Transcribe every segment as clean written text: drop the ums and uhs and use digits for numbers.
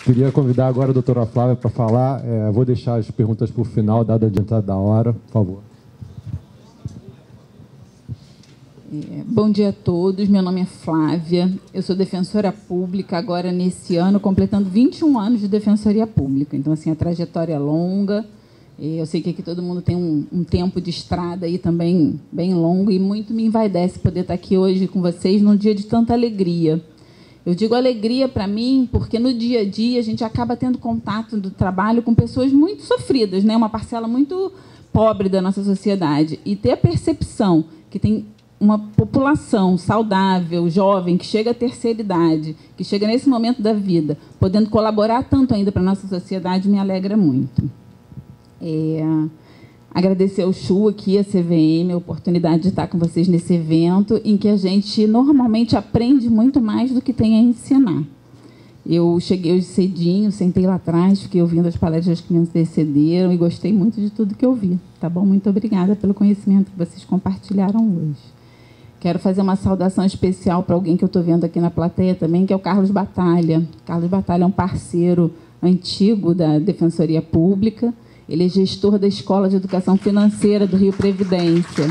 Queria convidar agora a doutora Flávia para falar. Vou deixar as perguntas para o final, dada a adiantada da hora, por favor. Bom dia a todos, meu nome é Flávia, eu sou defensora pública agora nesse ano, completando 21 anos de defensoria pública. Então, assim, a trajetória é longa. Eu sei que aqui todo mundo tem um tempo de estrada aí também bem longo e muito me envaidece poder estar aqui hoje com vocês num dia de tanta alegria. Eu digo alegria para mim porque no dia a dia a gente acaba tendo contato do trabalho com pessoas muito sofridas, né? Uma parcela muito pobre da nossa sociedade. E ter a percepção que tem uma população saudável, jovem, que chega à terceira idade, que chega nesse momento da vida, podendo colaborar tanto ainda para a nossa sociedade, me alegra muito. Agradecer ao Chu aqui, a CVM, a oportunidade de estar com vocês nesse evento, em que a gente normalmente aprende muito mais do que tem a ensinar. Eu cheguei hoje cedinho, sentei lá atrás, fiquei ouvindo as palestras que me antecederam e gostei muito de tudo que eu vi. Tá bom? Muito obrigada pelo conhecimento que vocês compartilharam hoje. Quero fazer uma saudação especial para alguém que eu estou vendo aqui na plateia também, que é o Carlos Batalha. Carlos Batalha é um parceiro antigo da Defensoria Pública. Ele é gestor da Escola de Educação Financeira do Rio Previdência.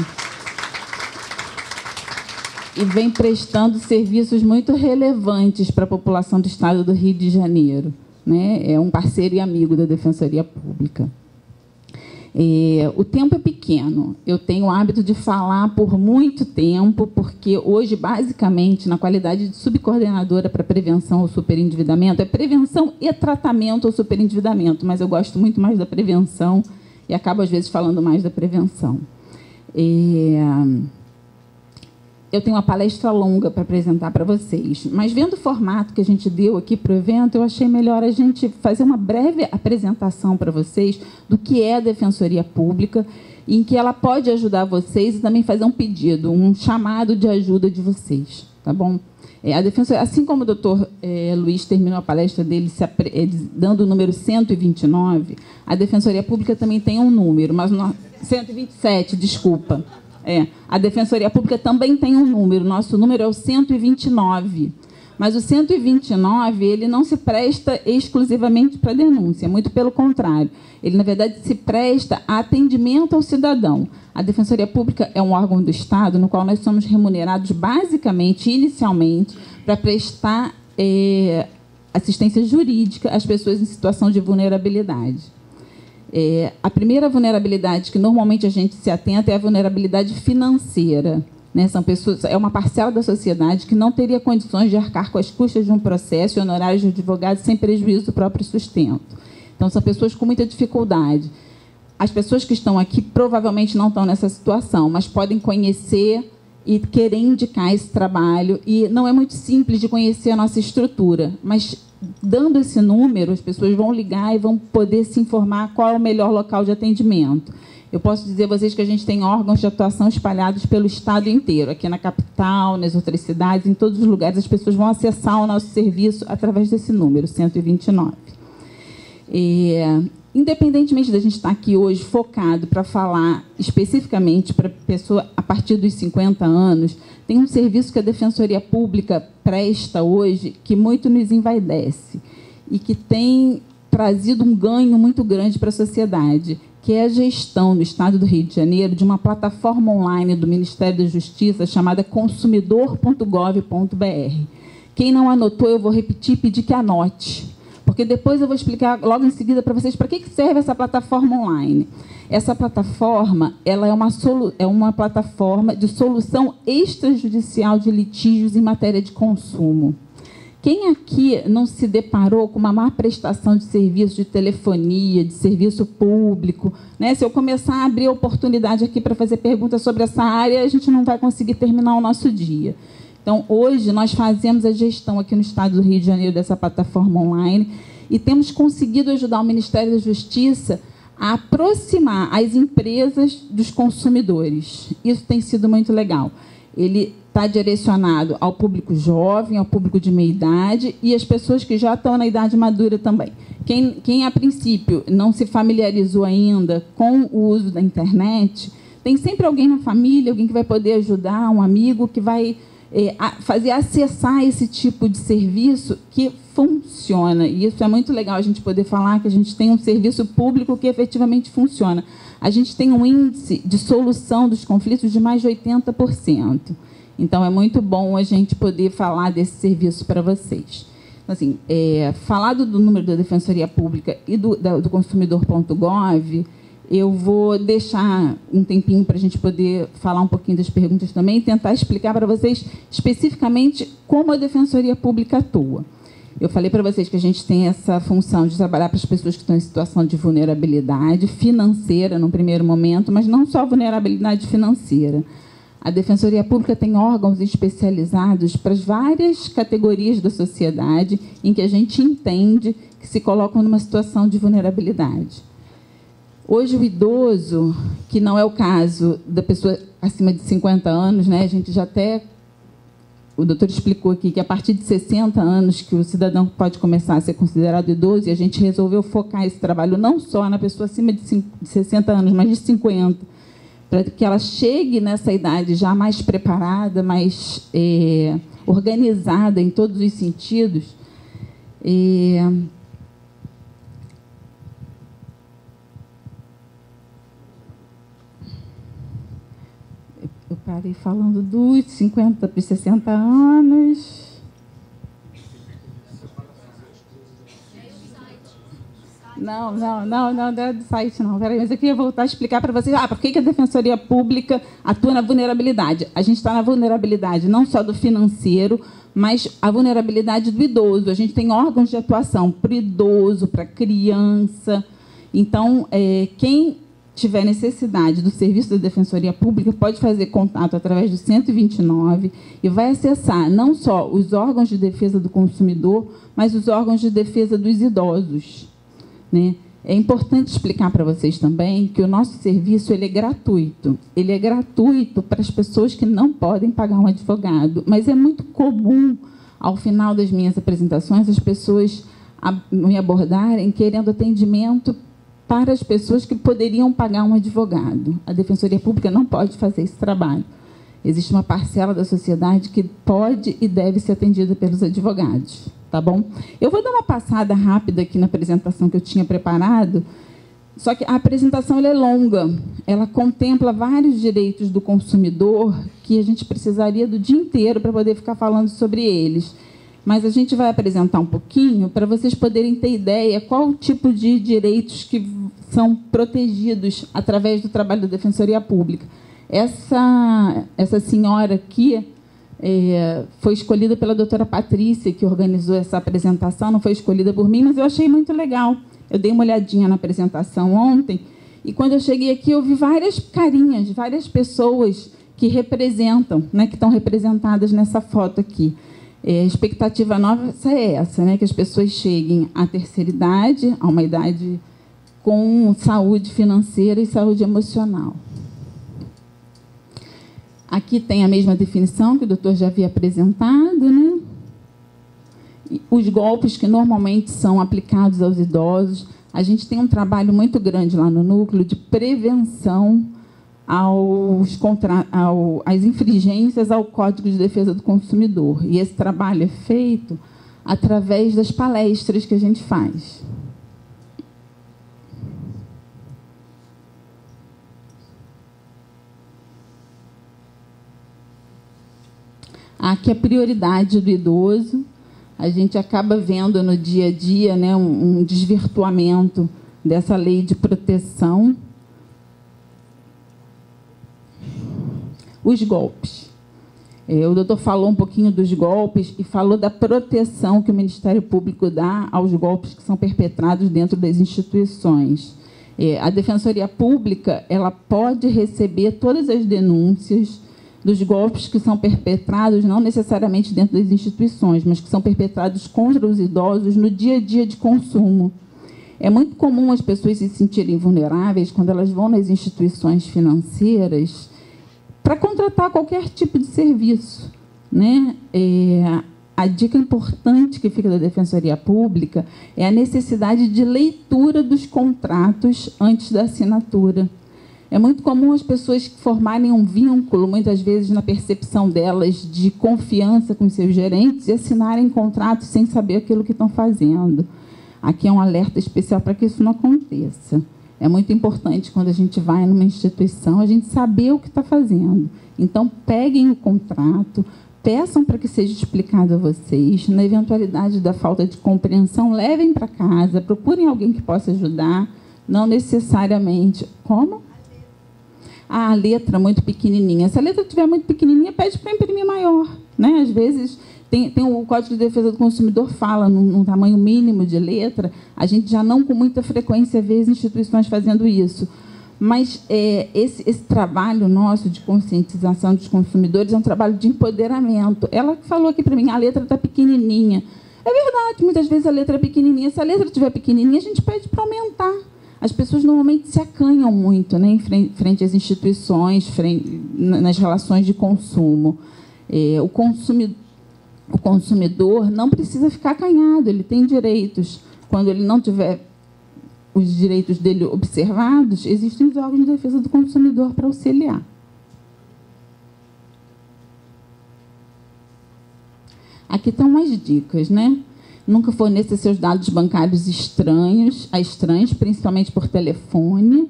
E vem prestando serviços muito relevantes para a população do estado do Rio de Janeiro, né? É um parceiro e amigo da Defensoria Pública. O tempo é pequeno. Eu tenho o hábito de falar por muito tempo, porque hoje, basicamente, na qualidade de subcoordenadora para prevenção ao superendividamento, é prevenção e tratamento ao superendividamento, mas eu gosto muito mais da prevenção e acabo, às vezes, falando mais da prevenção. Eu tenho uma palestra longa para apresentar para vocês, mas vendo o formato que a gente deu aqui para o evento, eu achei melhor a gente fazer uma breve apresentação para vocês do que é a Defensoria Pública, em que ela pode ajudar vocês e também fazer um pedido, um chamado de ajuda de vocês, tá bom? A Defensoria, assim como o doutor Luiz terminou a palestra dele dando o número 129, a Defensoria Pública também tem um número, mas 127, desculpa. A Defensoria Pública também tem um número, nosso número é o 129. Mas o 129, ele não se presta exclusivamente para denúncia, muito pelo contrário. Ele, na verdade, se presta a atendimento ao cidadão. A Defensoria Pública é um órgão do Estado no qual nós somos remunerados, basicamente, inicialmente, para prestar assistência jurídica às pessoas em situação de vulnerabilidade. A primeira vulnerabilidade que normalmente a gente se atenta é a vulnerabilidade financeira, né? São pessoas, é uma parcela da sociedade que não teria condições de arcar com as custas de um processo e honorários de advogado sem prejuízo do próprio sustento. Então, são pessoas com muita dificuldade. As pessoas que estão aqui provavelmente não estão nessa situação, mas podem conhecer e querer indicar esse trabalho. E não é muito simples de conhecer a nossa estrutura, mas dando esse número, as pessoas vão ligar e vão poder se informar qual é o melhor local de atendimento. Eu posso dizer a vocês que a gente tem órgãos de atuação espalhados pelo estado inteiro, aqui na capital, nas outras cidades, em todos os lugares, as pessoas vão acessar o nosso serviço através desse número, 129. Independentemente da gente estar aqui hoje focado para falar especificamente para a pessoa a partir dos 50 anos, tem um serviço que a Defensoria Pública presta hoje que muito nos envaidece e que tem trazido um ganho muito grande para a sociedade, que é a gestão no Estado do Rio de Janeiro de uma plataforma online do Ministério da Justiça chamada consumidor.gov.br. Quem não anotou, eu vou repetir e pedir que anote, porque depois eu vou explicar logo em seguida para vocês para que serve essa plataforma online. Essa plataforma ela é uma plataforma de solução extrajudicial de litígios em matéria de consumo. Quem aqui não se deparou com uma má prestação de serviço de telefonia, de serviço público, né? Se eu começar a abrir a oportunidade aqui para fazer perguntas sobre essa área, a gente não vai conseguir terminar o nosso dia. Então, hoje, nós fazemos a gestão aqui no Estado do Rio de Janeiro dessa plataforma online e temos conseguido ajudar o Ministério da Justiça a aproximar as empresas dos consumidores. Isso tem sido muito legal. Ele está direcionado ao público jovem, ao público de meia idade e às pessoas que já estão na idade madura também. Quem a princípio, não se familiarizou ainda com o uso da internet, tem sempre alguém na família, alguém que vai poder ajudar, um amigo que vai fazer acessar esse tipo de serviço que funciona. E isso é muito legal a gente poder falar que a gente tem um serviço público que efetivamente funciona. A gente tem um índice de solução dos conflitos de mais de 80%. Então, é muito bom a gente poder falar desse serviço para vocês. Assim, falado do número da Defensoria Pública e do consumidor.gov, eu vou deixar um tempinho para a gente poder falar um pouquinho das perguntas também e tentar explicar para vocês especificamente como a Defensoria Pública atua. Eu falei para vocês que a gente tem essa função de trabalhar para as pessoas que estão em situação de vulnerabilidade financeira, no primeiro momento, mas não só vulnerabilidade financeira. A Defensoria Pública tem órgãos especializados para as várias categorias da sociedade em que a gente entende que se colocam numa situação de vulnerabilidade. Hoje, o idoso, que não é o caso da pessoa acima de 50 anos, né, a gente já até... O doutor explicou aqui que a partir de 60 anos que o cidadão pode começar a ser considerado idoso, e a gente resolveu focar esse trabalho não só na pessoa acima de 60 anos, mas de 50, para que ela chegue nessa idade já mais preparada, mais organizada em todos os sentidos. Eu parei falando dos 50 para os 60 anos. Não é do site, não. Peraí, mas eu queria voltar a explicar para vocês por que a Defensoria Pública atua na vulnerabilidade. A gente está na vulnerabilidade não só do financeiro, mas a vulnerabilidade do idoso. A gente tem órgãos de atuação para o idoso, para a criança. Então, quem tiver necessidade do serviço da Defensoria Pública pode fazer contato através do 129 e vai acessar não só os órgãos de defesa do consumidor, mas os órgãos de defesa dos idosos, né? É importante explicar para vocês também que o nosso serviço ele é gratuito. Ele é gratuito para as pessoas que não podem pagar um advogado, mas é muito comum, ao final das minhas apresentações, as pessoas me abordarem querendo atendimento para as pessoas que poderiam pagar um advogado. A Defensoria Pública não pode fazer esse trabalho. Existe uma parcela da sociedade que pode e deve ser atendida pelos advogados. Tá bom? Eu vou dar uma passada rápida aqui na apresentação que eu tinha preparado, só que a apresentação ela é longa. Ela contempla vários direitos do consumidor que a gente precisaria do dia inteiro para poder ficar falando sobre eles. Mas a gente vai apresentar um pouquinho para vocês poderem ter ideia qual o tipo de direitos que são protegidos através do trabalho da Defensoria Pública. Essa senhora aqui foi escolhida pela doutora Patrícia, que organizou essa apresentação, não foi escolhida por mim, mas eu achei muito legal. Eu dei uma olhadinha na apresentação ontem, e quando eu cheguei aqui, eu vi várias carinhas, várias pessoas que representam, né, que estão representadas nessa foto aqui. A expectativa nossa é essa, né, que as pessoas cheguem à terceira idade, a uma idade com saúde financeira e saúde emocional. Aqui tem a mesma definição que o doutor já havia apresentado, né? Os golpes que normalmente são aplicados aos idosos. A gente tem um trabalho muito grande lá no núcleo de prevenção às infringências ao Código de Defesa do Consumidor. E esse trabalho é feito através das palestras que a gente faz. Aqui a prioridade do idoso. A gente acaba vendo no dia a dia, né, um desvirtuamento dessa lei de proteção. Os golpes. O doutor falou um pouquinho dos golpes e falou da proteção que o Ministério Público dá aos golpes que são perpetrados dentro das instituições. A Defensoria Pública ela pode receber todas as denúncias dos golpes que são perpetrados, não necessariamente dentro das instituições, mas que são perpetrados contra os idosos no dia a dia de consumo. É muito comum as pessoas se sentirem vulneráveis quando elas vão nas instituições financeiras para contratar qualquer tipo de serviço, né? A dica importante que fica da Defensoria Pública é a necessidade de leitura dos contratos antes da assinatura. É muito comum as pessoas formarem um vínculo, muitas vezes na percepção delas, de confiança com seus gerentes e assinarem contratos sem saber aquilo que estão fazendo. Aqui é um alerta especial para que isso não aconteça. É muito importante, quando a gente vai numa instituição, a gente saber o que está fazendo. Então, peguem o contrato, peçam para que seja explicado a vocês. Na eventualidade da falta de compreensão, levem para casa, procurem alguém que possa ajudar, não necessariamente... Como? A letra muito pequenininha. Se a letra estiver muito pequenininha, pede para imprimir maior, né? Às vezes, tem o Código de Defesa do Consumidor fala num tamanho mínimo de letra. A gente já não com muita frequência vê as instituições fazendo isso. Mas esse trabalho nosso de conscientização dos consumidores é um trabalho de empoderamento. Ela falou aqui para mim, a letra está pequenininha. É verdade, muitas vezes a letra é pequenininha. Se a letra estiver pequenininha, a gente pede para aumentar. As pessoas normalmente se acanham muito, né, em frente às instituições, nas relações de consumo. O consumidor não precisa ficar acanhado, ele tem direitos. Quando ele não tiver os direitos dele observados, existem os órgãos de defesa do consumidor para auxiliar. Aqui estão umas dicas, né? Nunca forneça seus dados bancários a estranhos, principalmente por telefone.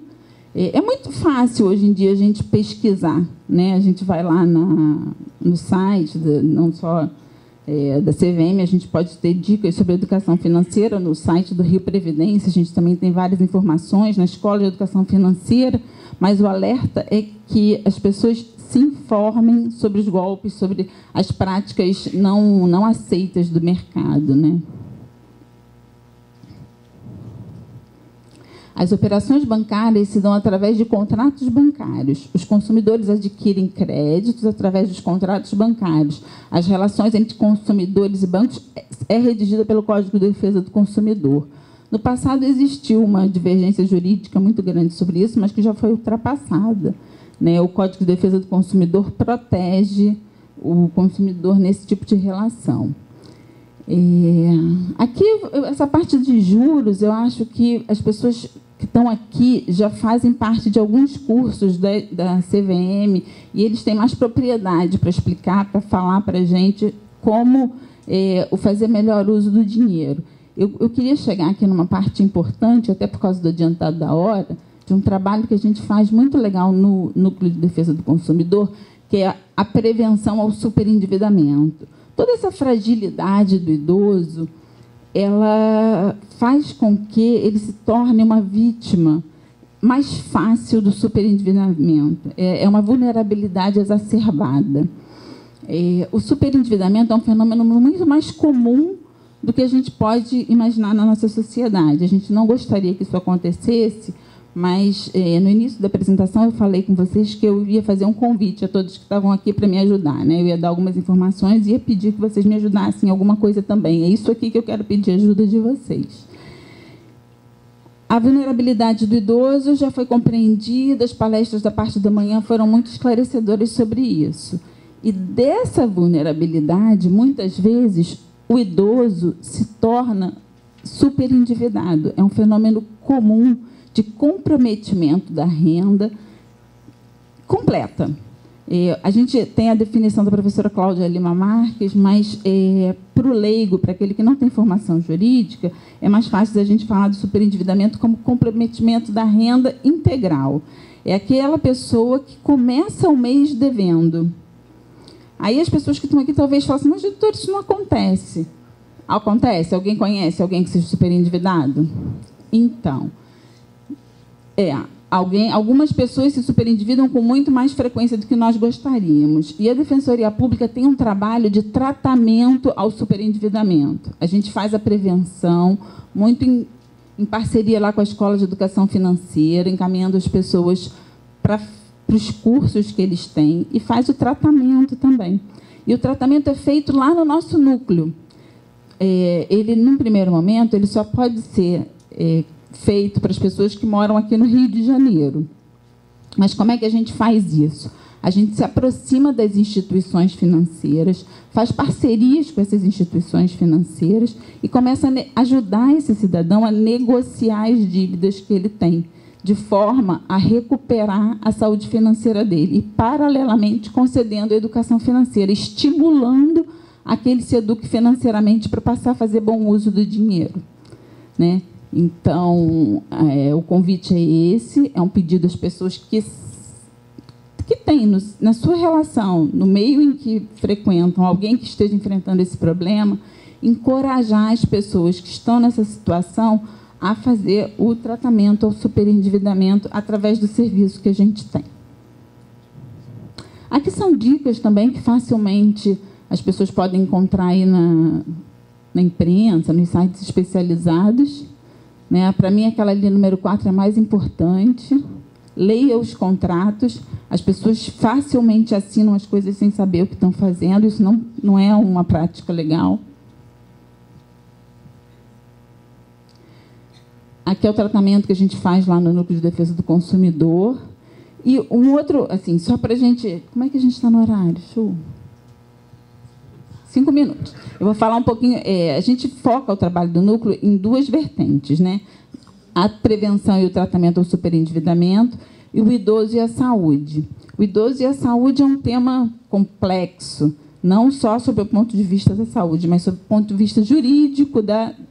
É muito fácil, hoje em dia, a gente pesquisar, né? A gente vai lá no site, não só da CVM, a gente pode ter dicas sobre educação financeira no site do Rio Previdência, a gente também tem várias informações na Escola de Educação Financeira, mas o alerta é que as pessoas se informem sobre os golpes, sobre as práticas não aceitas do mercado, né? As operações bancárias se dão através de contratos bancários. Os consumidores adquirem créditos através dos contratos bancários. As relações entre consumidores e bancos é redigida pelo Código de Defesa do Consumidor. No passado existiu uma divergência jurídica muito grande sobre isso, mas que já foi ultrapassada, né? O Código de Defesa do Consumidor protege o consumidor nesse tipo de relação. Aqui, essa parte de juros, eu acho que as pessoas que estão aqui já fazem parte de alguns cursos da CVM e eles têm mais propriedade para explicar, para falar para a gente como fazer melhor uso do dinheiro. Eu queria chegar aqui numa parte importante, até por causa do adiantado da hora, de um trabalho que a gente faz muito legal no Núcleo de Defesa do Consumidor, que é a prevenção ao superendividamento. Toda essa fragilidade do idoso, ela faz com que ele se torne uma vítima mais fácil do superendividamento. É uma vulnerabilidade exacerbada. O superendividamento é um fenômeno muito mais comum do que a gente pode imaginar na nossa sociedade. A gente não gostaria que isso acontecesse, mas no início da apresentação eu falei com vocês que eu ia fazer um convite a todos que estavam aqui para me ajudar, né? Eu ia dar algumas informações e ia pedir que vocês me ajudassem em alguma coisa também. É isso aqui que eu quero pedir ajuda de vocês. A vulnerabilidade do idoso já foi compreendida, as palestras da parte da manhã foram muito esclarecedoras sobre isso. E dessa vulnerabilidade, muitas vezes, o idoso se torna superendividado. É um fenômeno comum de comprometimento da renda completa. A gente tem a definição da professora Cláudia Lima Marques, mas para o leigo, para aquele que não tem formação jurídica, é mais fácil a gente falar do superendividamento como comprometimento da renda integral. É aquela pessoa que começa o mês devendo. Aí as pessoas que estão aqui talvez falem assim, mas doutor, isso não acontece. Acontece? Alguém conhece alguém que seja superendividado? Então... algumas pessoas se superendividam com muito mais frequência do que nós gostaríamos. E a Defensoria Pública tem um trabalho de tratamento ao superendividamento. A gente faz a prevenção, muito em parceria lá com a Escola de Educação Financeira, encaminhando as pessoas para os cursos que eles têm, e faz o tratamento também. E o tratamento é feito lá no nosso núcleo. Ele, num primeiro momento, ele só pode ser... feito para as pessoas que moram aqui no Rio de Janeiro. Mas como é que a gente faz isso? A gente se aproxima das instituições financeiras, faz parcerias com essas instituições financeiras e começa a ajudar esse cidadão a negociar as dívidas que ele tem, de forma a recuperar a saúde financeira dele e, paralelamente, concedendo a educação financeira, estimulando a que ele se eduque financeiramente para passar a fazer bom uso do dinheiro, né? Então, o convite é esse, é um pedido às pessoas que têm, na sua relação, no meio em que frequentam, alguém que esteja enfrentando esse problema, encorajar as pessoas que estão nessa situação a fazer o tratamento ao superendividamento através do serviço que a gente tem. Aqui são dicas também que facilmente as pessoas podem encontrar aí na imprensa, nos sites especializados, né? Para mim, aquela linha número 4 é mais importante. Leia os contratos. As pessoas facilmente assinam as coisas sem saber o que estão fazendo. Isso não é uma prática legal. Aqui é o tratamento que a gente faz lá no Núcleo de Defesa do Consumidor. E um outro, assim, só para a gente... Como é que a gente está no horário, Chu? 5 minutos. Eu vou falar um pouquinho... a gente foca o trabalho do Núcleo em 2 vertentes, né? A prevenção e o tratamento ao superendividamento e o idoso e a saúde. O idoso e a saúde é um tema complexo, não só sob o ponto de vista da saúde, mas sob o ponto de vista jurídico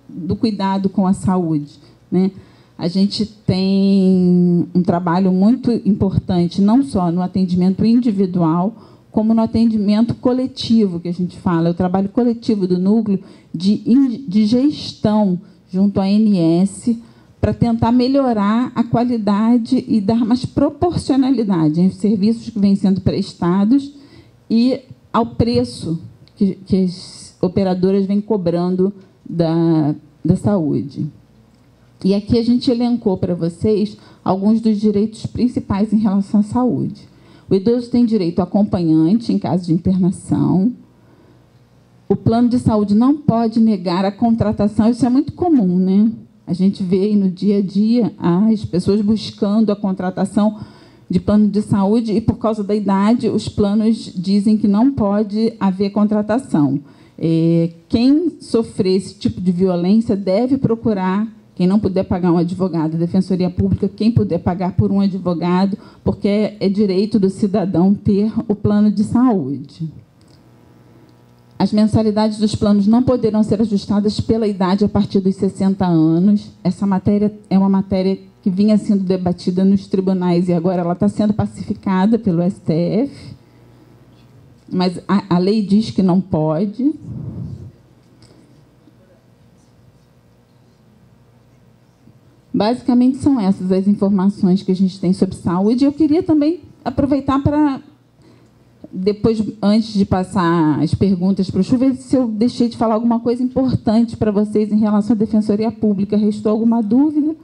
do cuidado com a saúde, né? A gente tem um trabalho muito importante, não só no atendimento individual, como no atendimento coletivo, que a gente fala, o trabalho coletivo do núcleo de gestão junto à ANS, para tentar melhorar a qualidade e dar mais proporcionalidade aos serviços que vêm sendo prestados e ao preço que as operadoras vêm cobrando da saúde. E aqui a gente elencou para vocês alguns dos direitos principais em relação à saúde. O idoso tem direito a acompanhante em caso de internação. O plano de saúde não pode negar a contratação. Isso é muito comum, né? A gente vê aí no dia a dia as pessoas buscando a contratação de plano de saúde e, por causa da idade, os planos dizem que não pode haver contratação. Quem sofrer esse tipo de violência deve procurar. Quem não puder pagar um advogado, Defensoria Pública, quem puder pagar por um advogado, porque é direito do cidadão ter o plano de saúde. As mensalidades dos planos não poderão ser ajustadas pela idade a partir dos 60 anos. Essa matéria é uma matéria que vinha sendo debatida nos tribunais e agora ela está sendo pacificada pelo STF. Mas a lei diz que não pode. Basicamente, são essas as informações que a gente tem sobre saúde. Eu queria também aproveitar para, depois, antes de passar as perguntas para o Chu, ver se eu deixei de falar alguma coisa importante para vocês em relação à Defensoria Pública. Restou alguma dúvida?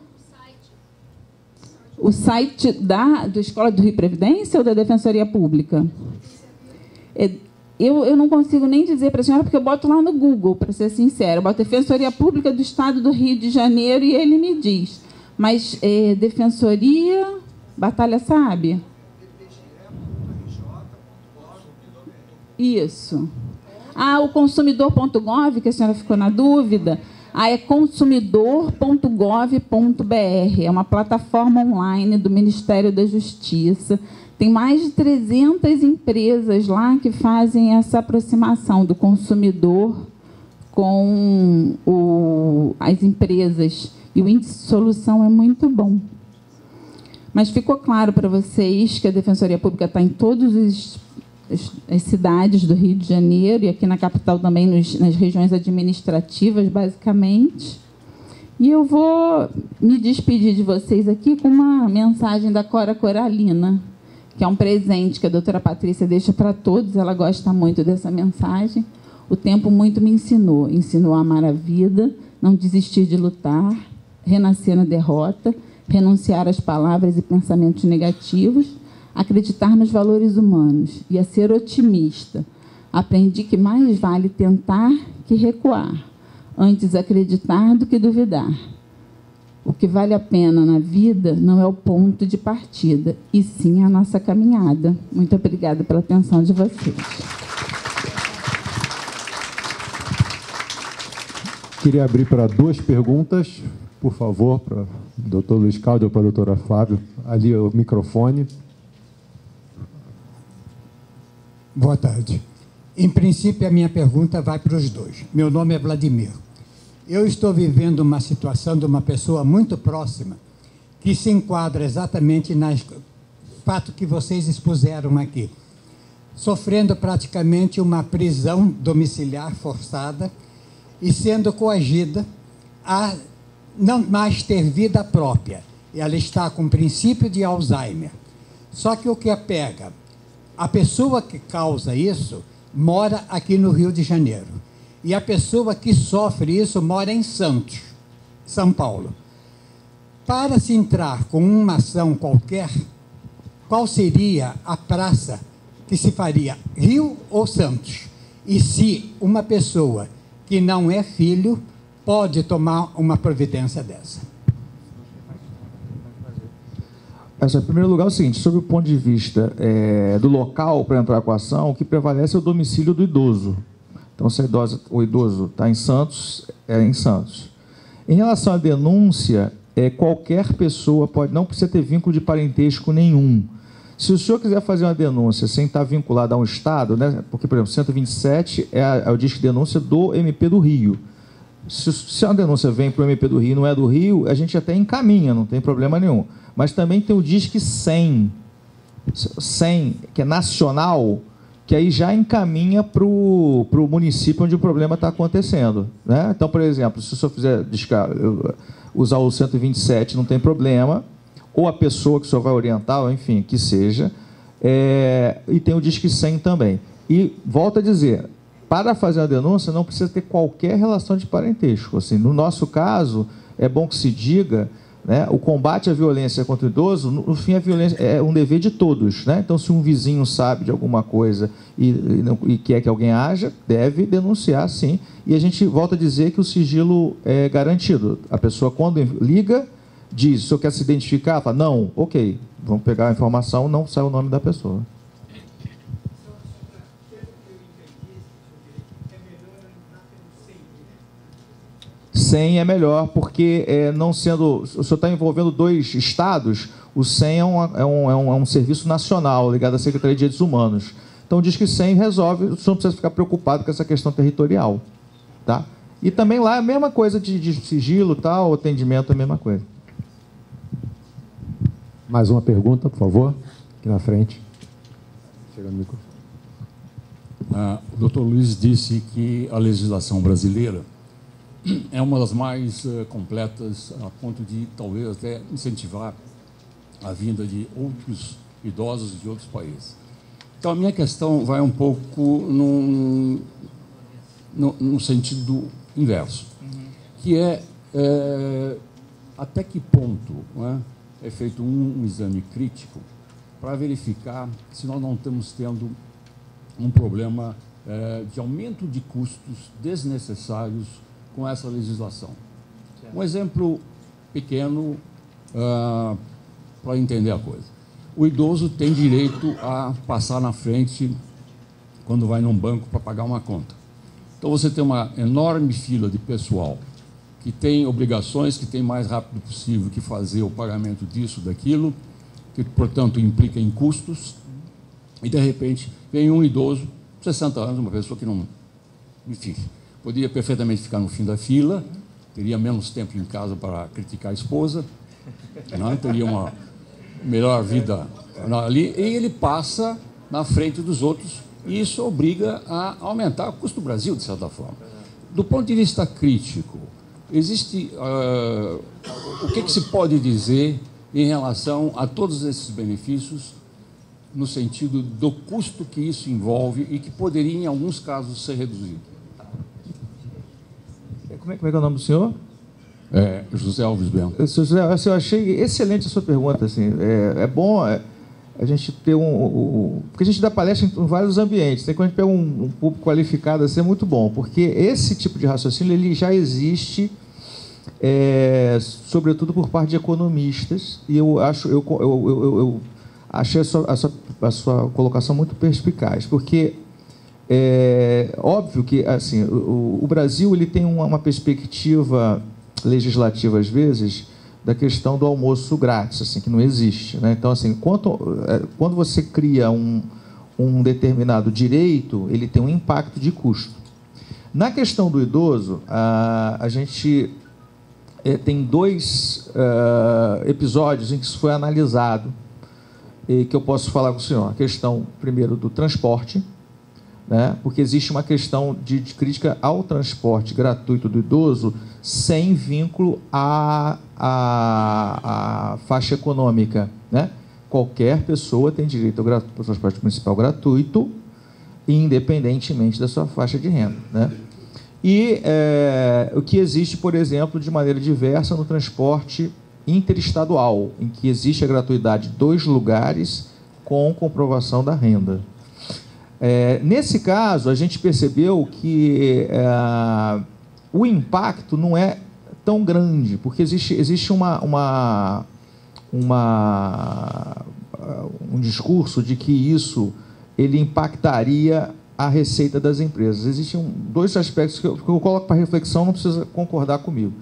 O site da Escola do Rio Previdência ou da Defensoria Pública? Eu não consigo nem dizer para a senhora, porque eu boto lá no Google, para ser sincera. Eu boto Defensoria Pública do Estado do Rio de Janeiro e ele me diz. Mas Defensoria, Batalha sabe? Isso. O consumidor.gov, que a senhora ficou na dúvida. É consumidor.gov.br. É uma plataforma online do Ministério da Justiça. Tem mais de 300 empresas lá que fazem essa aproximação do consumidor com as empresas. E o índice de solução é muito bom. Mas ficou claro para vocês que a Defensoria Pública está em todas as cidades do Rio de Janeiro e aqui na capital também, nas regiões administrativas, basicamente. E eu vou me despedir de vocês aqui com uma mensagem da Cora Coralina, que é um presente que a doutora Patrícia deixa para todos. Ela gosta muito dessa mensagem. O tempo muito me ensinou. Ensinou a amar a vida, não desistir de lutar, renascer na derrota, renunciar às palavras e pensamentos negativos, acreditar nos valores humanos e a ser otimista. Aprendi que mais vale tentar que recuar, antes acreditar do que duvidar. O que vale a pena na vida não é o ponto de partida, e sim a nossa caminhada. Muito obrigada pela atenção de vocês. Queria abrir para 2 perguntas. por favor, para o doutor Luiz Cláudio ou para a doutora Flávia, ali o microfone. Boa tarde. Em princípio, a minha pergunta vai para os dois. Meu nome é Vladimir. Eu estou vivendo uma situação de uma pessoa muito próxima que se enquadra exatamente no fato que vocês expuseram aqui, sofrendo praticamente uma prisão domiciliar forçada e sendo coagida a não mais ter vida própria. Ela está com princípio de Alzheimer. Só que o que pega? A pessoa que causa isso mora aqui no Rio de Janeiro. E a pessoa que sofre isso mora em Santos, São Paulo. Para se entrar com uma ação qualquer, qual seria a praça que se faria, Rio ou Santos? E se uma pessoa que não é filho pode tomar uma providência dessa? Em primeiro lugar, é o seguinte: sobre o ponto de vista do local para entrar com a ação, o que prevalece é o domicílio do idoso. Então, se o idoso está em Santos, é em Santos. Em relação à denúncia, qualquer pessoa pode, não precisa ter vínculo de parentesco nenhum. Se o senhor quiser fazer uma denúncia sem estar vinculado a um estado, né, porque, por exemplo, 127 é o disque de denúncia do MP do Rio. Se a denúncia vem para o MP do Rio e não é do Rio, a gente até encaminha, não tem problema nenhum. Mas também tem o disque 100, que é nacional, que aí já encaminha para o município onde o problema está acontecendo, né? Então, por exemplo, se o senhor fizer usar o 127, não tem problema, ou a pessoa que o senhor vai orientar, ou enfim, que seja, e tem o disque 100 também. E, volto a dizer, para fazer a denúncia não precisa ter qualquer relação de parentesco. Assim, no nosso caso, é bom que se diga, né, o combate à violência contra o idoso, no fim, a violência é um dever de todos, né? Então, se um vizinho sabe de alguma coisa e quer que alguém haja, deve denunciar, sim. E a gente volta a dizer que o sigilo é garantido. A pessoa, quando liga, diz: o senhor quer se identificar? Fala: não, ok, vamos pegar a informação, não sai o nome da pessoa. 100 é melhor, porque não sendo, o senhor está envolvendo 2 estados, o 100 é um serviço nacional ligado à Secretaria de Direitos Humanos. Então, diz que 100 resolve, o senhor não precisa ficar preocupado com essa questão territorial. Tá? E também lá é a mesma coisa de sigilo, tal, atendimento é a mesma coisa. Mais uma pergunta, por favor, aqui na frente. Chega no microfone. O doutor Luiz disse que a legislação brasileira é uma das mais completas, a ponto de talvez até incentivar a vinda de outros idosos de outros países. Então, a minha questão vai um pouco no sentido inverso, que até que ponto, não é feito um exame crítico para verificar se nós não estamos tendo um problema de aumento de custos desnecessários com essa legislação. Um exemplo pequeno para entender a coisa. O idoso tem direito a passar na frente quando vai num banco para pagar uma conta. Então, você tem uma enorme fila de pessoal que tem obrigações, que tem mais rápido possível que fazer o pagamento disso, daquilo, que, portanto, implica em custos, e, de repente, vem um idoso, 60 anos, uma pessoa que não... Enfim, poderia perfeitamente ficar no fim da fila, teria menos tempo em casa para criticar a esposa, não? Teria uma melhor vida ali, e ele passa na frente dos outros, e isso obriga a aumentar o custo do Brasil, de certa forma. Do ponto de vista crítico, existe... o que se pode dizer em relação a todos esses benefícios, no sentido do custo que isso envolve e que poderia, em alguns casos, ser reduzido? Como é que é o nome do senhor? José Alves Bento. José, eu achei excelente a sua pergunta. Assim, é bom a gente ter porque a gente dá palestra em vários ambientes. Quando a gente pega um público qualificado, assim, é muito bom, porque esse tipo de raciocínio ele já existe, sobretudo por parte de economistas, e eu achei a sua colocação muito perspicaz, porque óbvio que assim, o Brasil ele tem uma perspectiva legislativa, às vezes, da questão do almoço grátis, assim, que não existe, né? Então, assim, quando você cria um determinado direito, ele tem um impacto de custo. Na questão do idoso, a gente tem dois episódios em que isso foi analisado e que eu posso falar com o senhor. A questão, primeiro, do transporte, né? Porque existe uma questão de crítica ao transporte gratuito do idoso sem vínculo à faixa econômica, né? Qualquer pessoa tem direito ao transporte municipal gratuito, independentemente da sua faixa de renda, né? E o que existe, por exemplo, de maneira diversa no transporte interestadual, em que existe a gratuidade de 2 lugares com comprovação da renda. Nesse caso, a gente percebeu que o impacto não é tão grande, porque existe um discurso de que isso ele impactaria a receita das empresas. Existem 2 aspectos que eu coloco para reflexão, não precisa concordar comigo.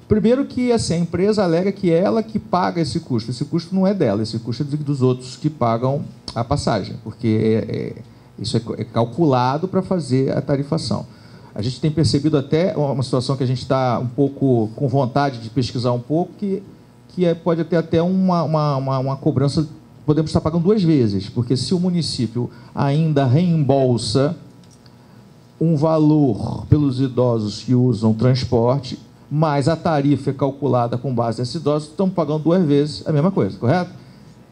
Primeiro que assim, a empresa alega que é ela que paga esse custo não é dela, esse custo é dos outros que pagam a passagem, porque isso é calculado para fazer a tarifação. A gente tem percebido até uma situação que a gente está um pouco com vontade de pesquisar um pouco, que pode ter até uma cobrança, podemos estar pagando 2 vezes, porque se o município ainda reembolsa um valor pelos idosos que usam transporte, mas a tarifa é calculada com base nesses idosos, estamos pagando 2 vezes a mesma coisa, correto?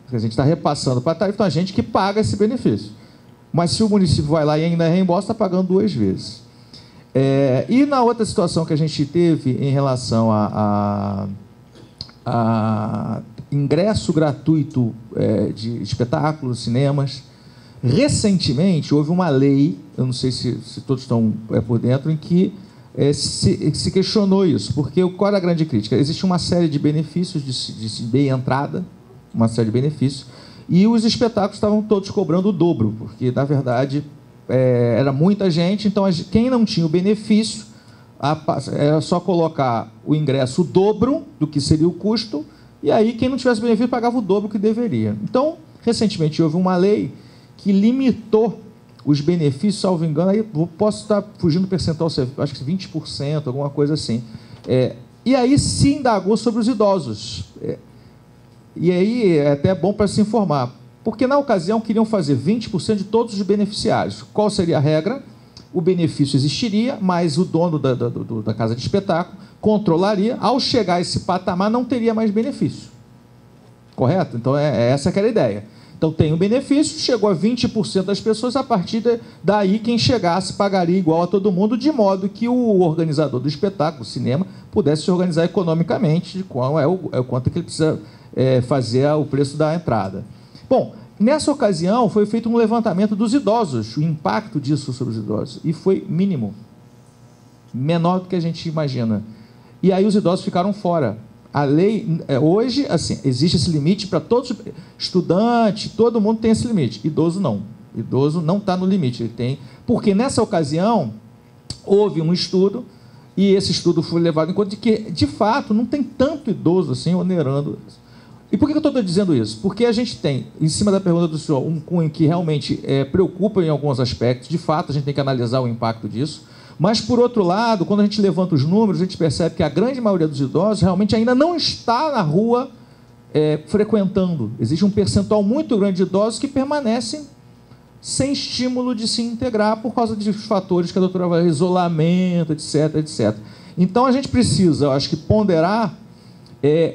Porque a gente está repassando para a tarifa, então a gente que paga esse benefício. Mas se o município vai lá e ainda reembolsa, está pagando 2 vezes. E na outra situação que a gente teve em relação a ingresso gratuito de espetáculos, cinemas, recentemente houve uma lei, eu não sei se todos estão por dentro, em que se questionou isso, porque qual era a grande crítica? Existe uma série de benefícios de meia entrada, uma série de benefícios, e os espetáculos estavam todos cobrando o dobro, porque, na verdade, era muita gente, então quem não tinha o benefício, era só colocar o ingresso o dobro do que seria o custo, e aí quem não tivesse benefício pagava o dobro que deveria. Então, recentemente houve uma lei que limitou os benefícios, salvo engano, aí posso estar fugindo do percentual, acho que 20%, alguma coisa assim. E aí se indagou sobre os idosos. E aí é até bom para se informar, porque na ocasião queriam fazer 20% de todos os beneficiários. Qual seria a regra? O benefício existiria, mas o dono da casa de espetáculo controlaria. Ao chegar a esse patamar, não teria mais benefício. Correto? Então, essa que era a ideia. Então, tem o benefício, chegou a 20% das pessoas, a partir daí, quem chegasse pagaria igual a todo mundo, de modo que o organizador do espetáculo, o cinema, pudesse se organizar economicamente de qual o quanto que ele precisa fazer o preço da entrada. Bom, nessa ocasião, foi feito um levantamento dos idosos, o impacto disso sobre os idosos, e foi mínimo, menor do que a gente imagina. E aí os idosos ficaram fora. A lei, hoje, assim, existe esse limite para todos, estudante, todo mundo tem esse limite. Idoso não. Idoso não está no limite. Ele tem, porque nessa ocasião houve um estudo e esse estudo foi levado em conta de que, de fato, não tem tanto idoso assim onerando. E por que eu estou dizendo isso? Porque a gente tem, em cima da pergunta do senhor, um cunho que realmente preocupa em alguns aspectos. De fato, a gente tem que analisar o impacto disso. Mas, por outro lado, quando a gente levanta os números, a gente percebe que a grande maioria dos idosos realmente ainda não está na rua frequentando. Existe um percentual muito grande de idosos que permanecem sem estímulo de se integrar por causa dos fatores que a doutora vai, isolamento, etc, etc. Então, a gente precisa, eu acho que, ponderar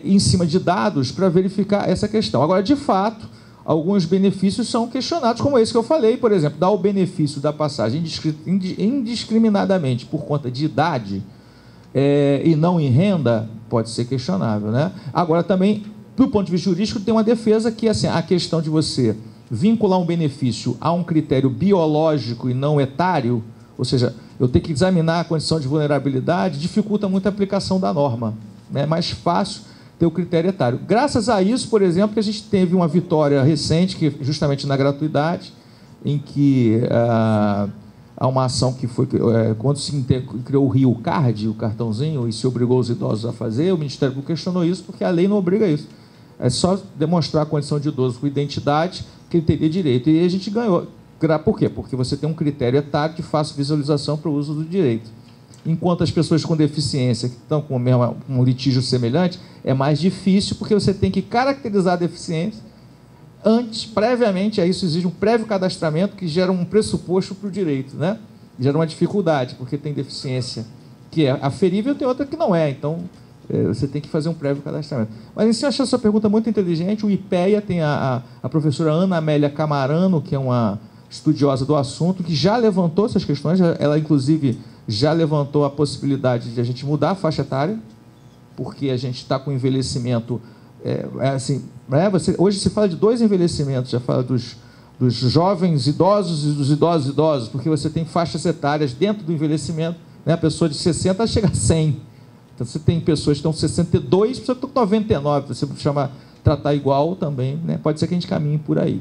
em cima de dados para verificar essa questão. Agora, de fato, alguns benefícios são questionados, como esse que eu falei, por exemplo, dar o benefício da passagem indiscriminadamente por conta de idade e não em renda, pode ser questionável, né? Agora, também, do ponto de vista jurídico, tem uma defesa que assim, a questão de você vincular um benefício a um critério biológico e não etário, ou seja, eu tenho que examinar a condição de vulnerabilidade, dificulta muito a aplicação da norma. É mais fácil ter o critério etário. Graças a isso, por exemplo, que a gente teve uma vitória recente, que justamente na gratuidade, em que Há uma ação que foi, quando se criou o Rio Card, o cartãozinho, e se obrigou os idosos a fazer, o Ministério Público questionou isso, porque a lei não obriga isso. É só demonstrar a condição de idoso com identidade que ele teria direito. E a gente ganhou. Por quê? Porque você tem um critério etário de fácil visualização para o uso do direito. Enquanto as pessoas com deficiência, que estão com um litígio semelhante, é mais difícil, porque você tem que caracterizar a deficiência previamente, a isso exige um prévio cadastramento que gera um pressuposto para o direito, né? Gera uma dificuldade, porque tem deficiência que é aferível e tem outra que não é. Então, você tem que fazer um prévio cadastramento. Mas, em si, eu acho essa pergunta muito inteligente. O IPEA tem a professora Ana Amélia Camarano, que é uma estudiosa do assunto, que já levantou essas questões. Ela, inclusive, já levantou a possibilidade de a gente mudar a faixa etária, porque a gente está com envelhecimento... hoje se fala de 2 envelhecimentos, já fala dos jovens idosos e dos idosos, porque você tem faixas etárias dentro do envelhecimento, né? A pessoa de 60 chega a 100. Então, você tem pessoas que estão 62, pessoas que estão 99, você tratar igual também, né? Pode ser que a gente caminhe por aí.